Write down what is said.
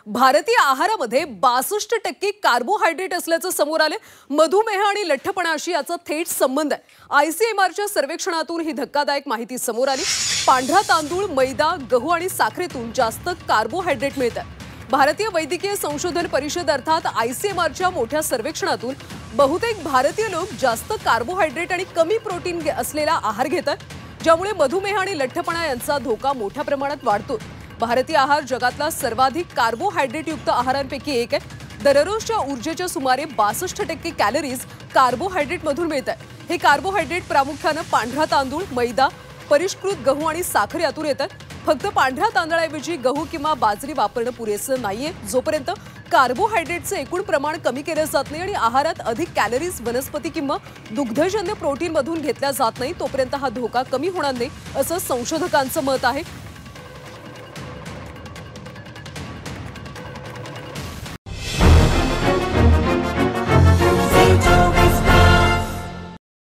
भारतीय आहारामध्ये 62% कार्बोहायड्रेट असल्याचं समोर आले। मधुमेह आणि लठ्ठपणाशी याचा थेट संबंध आहे। आयसीएमआरच्या सर्वेक्षणातून ही धक्कादायक माहिती समोर आली। पांढरा तांदूळ, मैदा, गहू आणि साखरेतून जास्त कार्बोहायड्रेट मिळतात। भारतीय वैद्यकीय संशोधन परिषद अर्थात आयसीएमआरच्या मोठ्या सर्वेक्षणातून बहुतेक भारतीय लोक जास्त कार्बोहायड्रेट आणि कमी प्रोटीन असलेला आहार घेतात, ज्यामुळे मधुमेह आणि लठ्ठपणा यांचा धोका मोठ्या प्रमाणात वाढतो। भारतीय आहार जगातला सर्वाधिक कार्बोहायड्रेट युक्त आहारांपैकी एक आहे। दररोजच्या ऊर्जेच्या सुमारे 62% कॅलरीज कार्बोहायड्रेट मधून मिळतात। हे कार्बोहायड्रेट प्रामुख्याने पांढरा तांदूळ, मैदा, परिष्कृत गहू आणि साखर यातून येतात। फक्त पांढऱ्या तांदळाऐवजी गहू किंवा बाजरी वापरणं पुरेसं नाहीये। जोपर्यंत कार्बोहायड्रेटचे एकूण प्रमाण कमी केलं जात नाही आणि आहारात अधिक कॅलरीज वनस्पती किंवा दुग्धजन्य प्रोटीन मधून घेतल्या जात नाही, तोपर्यंत हा धोका कमी होणार नाही, असं संशोधकांचं मत आहे।